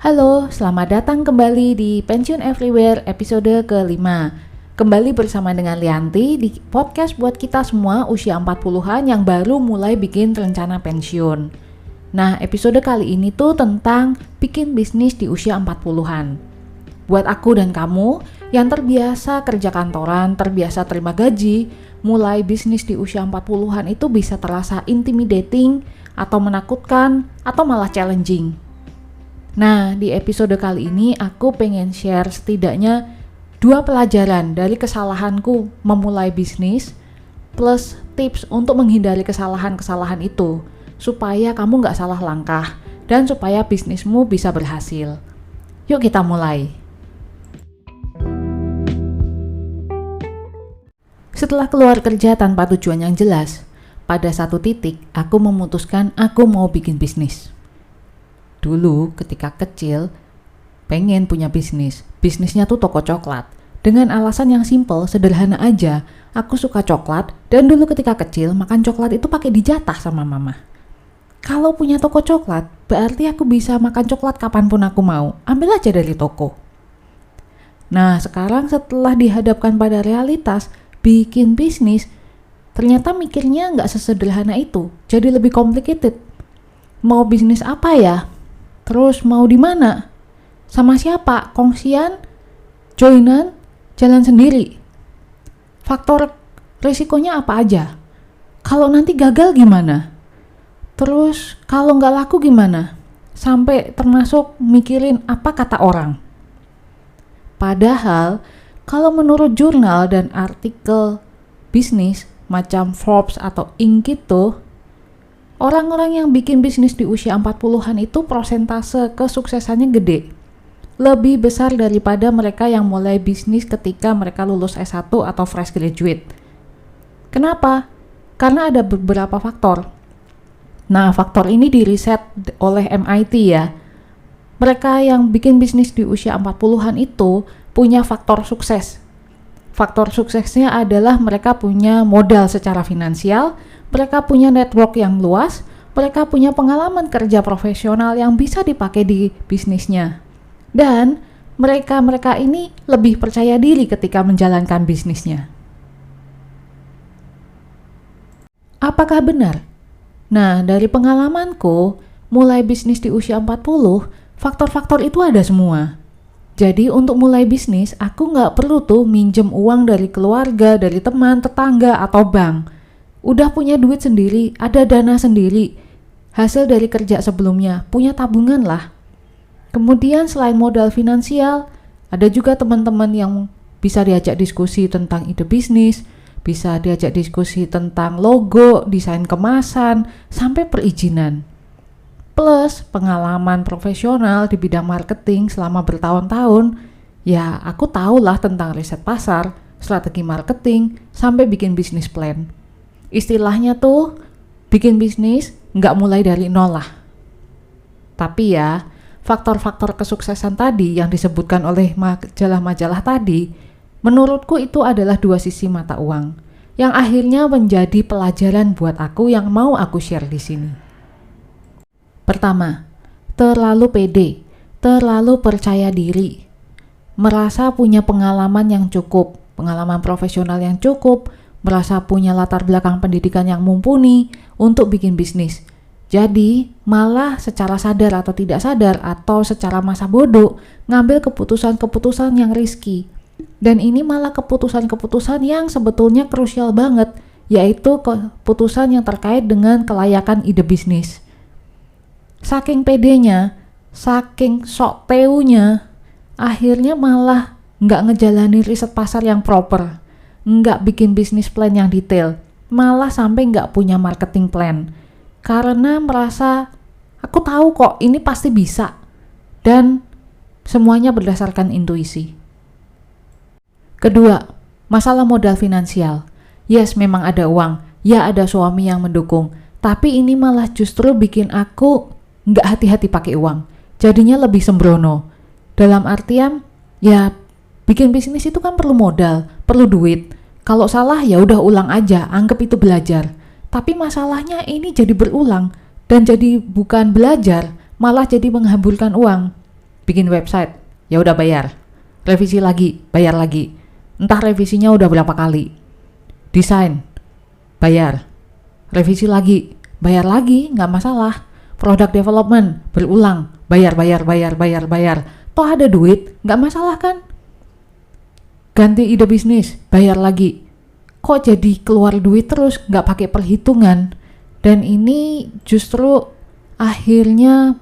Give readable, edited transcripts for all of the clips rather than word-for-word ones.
Halo, selamat datang kembali di Pensiun Everywhere episode ke-5. Kembali bersama dengan Lianti di podcast buat kita semua usia 40-an yang baru mulai bikin rencana pensiun. Nah, episode kali ini tuh tentang bikin bisnis di usia 40-an. Buat aku dan kamu yang terbiasa kerja kantoran, terbiasa terima gaji, mulai bisnis di usia 40-an itu bisa terasa intimidating atau menakutkan atau malah challenging. Nah, di episode kali ini aku pengen share setidaknya 2 pelajaran dari kesalahanku memulai bisnis plus tips untuk menghindari kesalahan-kesalahan itu supaya kamu nggak salah langkah dan supaya bisnismu bisa berhasil. Yuk kita mulai. Setelah keluar kerja tanpa tujuan yang jelas, pada satu titik aku memutuskan aku mau bikin bisnis. Dulu ketika kecil pengen punya bisnis. Bisnisnya tuh toko coklat. Dengan alasan yang simple, sederhana aja. Aku suka coklat dan dulu ketika kecil makan coklat itu pakai dijatah sama mama. Kalau punya toko coklat, berarti aku bisa makan coklat kapanpun aku mau. Ambil aja dari toko. Nah, sekarang setelah dihadapkan pada realitas bikin bisnis, ternyata mikirnya nggak sesederhana itu. Jadi lebih complicated. Mau bisnis apa ya? Terus mau di mana? Sama siapa? Kongsian? Joinan? Jalan sendiri? Faktor risikonya apa aja? Kalau nanti gagal gimana? Terus kalau nggak laku gimana? Sampai termasuk mikirin apa kata orang. Padahal kalau menurut jurnal dan artikel bisnis macam Forbes atau Inc itu, orang-orang yang bikin bisnis di usia 40-an itu persentase kesuksesannya gede. Lebih besar daripada mereka yang mulai bisnis ketika mereka lulus S1 atau fresh graduate. Kenapa? Karena ada beberapa faktor. Nah, faktor ini diriset oleh MIT ya. Mereka yang bikin bisnis di usia 40-an itu punya faktor sukses. Faktor suksesnya adalah mereka punya modal secara finansial, mereka punya network yang luas, mereka punya pengalaman kerja profesional yang bisa dipakai di bisnisnya. Dan mereka ini lebih percaya diri ketika menjalankan bisnisnya. Apakah benar? Nah, dari pengalamanku, mulai bisnis di usia 40, faktor-faktor itu ada semua. Jadi untuk mulai bisnis, aku nggak perlu tuh minjem uang dari keluarga, dari teman, tetangga, atau bank. Udah punya duit sendiri, ada dana sendiri, hasil dari kerja sebelumnya, punya tabungan lah. Kemudian selain modal finansial, ada juga teman-teman yang bisa diajak diskusi tentang ide bisnis, bisa diajak diskusi tentang logo, desain kemasan, sampai perizinan. Plus pengalaman profesional di bidang marketing selama bertahun-tahun, ya aku tahulah tentang riset pasar, strategi marketing, sampai bikin bisnis plan. Istilahnya tuh bikin bisnis nggak mulai dari nol lah. Tapi ya, faktor-faktor kesuksesan tadi yang disebutkan oleh majalah-majalah tadi, menurutku itu adalah 2 sisi mata uang yang akhirnya menjadi pelajaran buat aku yang mau aku share di sini. Pertama, terlalu pede, terlalu percaya diri, merasa punya pengalaman yang cukup, pengalaman profesional yang cukup, merasa punya latar belakang pendidikan yang mumpuni untuk bikin bisnis. Jadi malah secara sadar atau tidak sadar atau secara masa bodoh ngambil keputusan-keputusan yang risky. Dan ini malah keputusan-keputusan yang sebetulnya krusial banget, yaitu keputusan yang terkait dengan kelayakan ide bisnis. Saking pedenya, saking sok teunya, akhirnya malah nggak ngejalanin riset pasar yang proper, nggak bikin bisnis plan yang detail, malah sampai nggak punya marketing plan. Karena merasa, aku tahu kok ini pasti bisa. Dan semuanya berdasarkan intuisi. Kedua, masalah modal finansial. Yes, memang ada uang. Ya, ada suami yang mendukung. Tapi ini malah justru bikin aku nggak hati-hati pakai uang. Jadinya lebih sembrono. Dalam artian, ya bikin bisnis itu kan perlu modal, perlu duit. Kalau salah ya udah ulang aja, anggap itu belajar. Tapi masalahnya ini jadi berulang dan jadi bukan belajar, malah jadi menghamburkan uang. Bikin website, ya udah bayar. Revisi lagi, bayar lagi. Entah revisinya udah berapa kali. Desain, bayar. Revisi lagi, bayar lagi, nggak masalah. Product development, berulang, bayar. Toh ada duit, nggak masalah kan? Ganti ide bisnis, bayar lagi. Kok jadi keluar duit terus, nggak pakai perhitungan? Dan ini justru akhirnya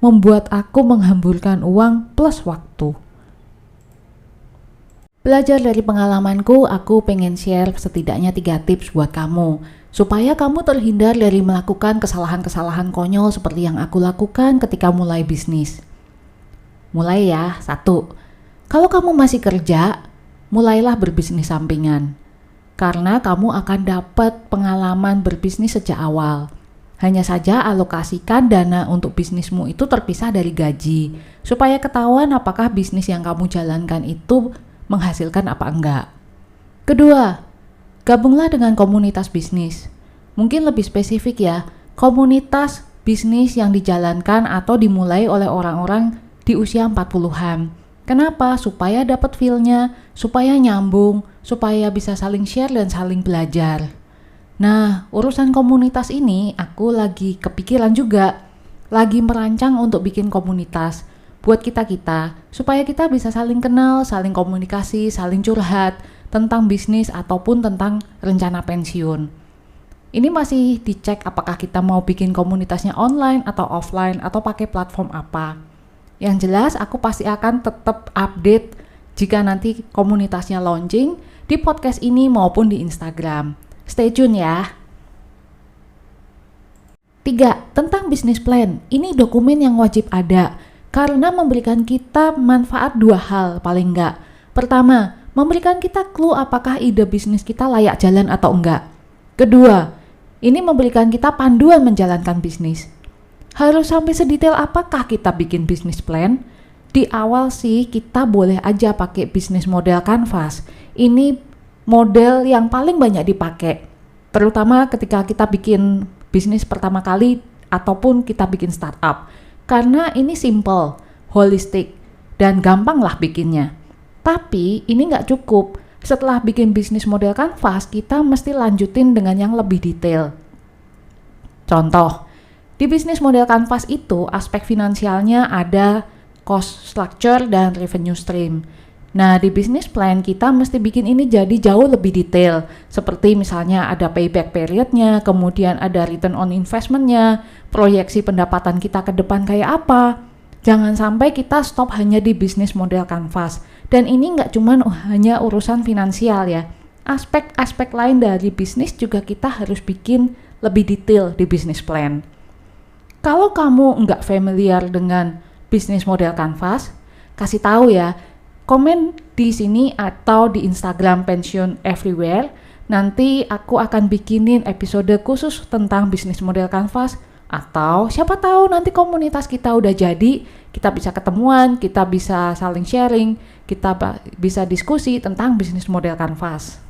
membuat aku menghamburkan uang plus waktu. Belajar dari pengalamanku, aku pengen share setidaknya 3 tips buat kamu, supaya kamu terhindar dari melakukan kesalahan-kesalahan konyol seperti yang aku lakukan ketika mulai bisnis. Mulai ya, 1. Kalau kamu masih kerja, mulailah berbisnis sampingan. Karena kamu akan dapat pengalaman berbisnis sejak awal. Hanya saja alokasikan dana untuk bisnismu itu terpisah dari gaji, supaya ketahuan apakah bisnis yang kamu jalankan itu menghasilkan apa enggak. Kedua, gabunglah dengan komunitas bisnis. Mungkin lebih spesifik ya, komunitas bisnis yang dijalankan atau dimulai oleh orang-orang di usia 40-an. Kenapa? Supaya dapat feel-nya, supaya nyambung, supaya bisa saling share dan saling belajar. Nah, urusan komunitas ini aku lagi kepikiran juga, lagi merancang untuk bikin komunitas buat kita-kita, supaya kita bisa saling kenal, saling komunikasi, saling curhat tentang bisnis ataupun tentang rencana pensiun. Ini masih dicek apakah kita mau bikin komunitasnya online atau offline atau pakai platform apa. Yang jelas aku pasti akan tetap update jika nanti komunitasnya launching di podcast ini maupun di Instagram. Stay tune ya. 3. Tentang bisnis plan. Ini dokumen yang wajib ada karena memberikan kita manfaat 2 hal paling enggak. Pertama, memberikan kita clue apakah ide bisnis kita layak jalan atau enggak. Kedua, ini memberikan kita panduan menjalankan bisnis. Harus sampai sedetail apakah kita bikin bisnis plan? Di awal sih kita boleh aja pakai bisnis model Canvas. Ini model yang paling banyak dipakai, terutama ketika kita bikin bisnis pertama kali ataupun kita bikin startup. Karena ini simple, holistik, dan gampang lah bikinnya. Tapi ini nggak cukup. Setelah bikin bisnis model Canvas, kita mesti lanjutin dengan yang lebih detail. Contoh, di bisnis model Canvas itu aspek finansialnya ada cost structure dan revenue stream. Nah, di bisnis plan kita mesti bikin ini jadi jauh lebih detail. Seperti misalnya ada payback periodnya, kemudian ada return on investment-nya, proyeksi pendapatan kita ke depan kayak apa. Jangan sampai kita stop hanya di bisnis model Canvas. Dan ini nggak cuma hanya urusan finansial ya. Aspek-aspek lain dari bisnis juga kita harus bikin lebih detail di bisnis plan. Kalau kamu nggak familiar dengan bisnis model Canvas, kasih tahu ya, komen di sini atau di Instagram Pensiun Everywhere. Nanti aku akan bikinin episode khusus tentang bisnis model Canvas, atau siapa tahu nanti komunitas kita udah jadi, kita bisa ketemuan, kita bisa saling sharing, kita bisa diskusi tentang bisnis model Canvas.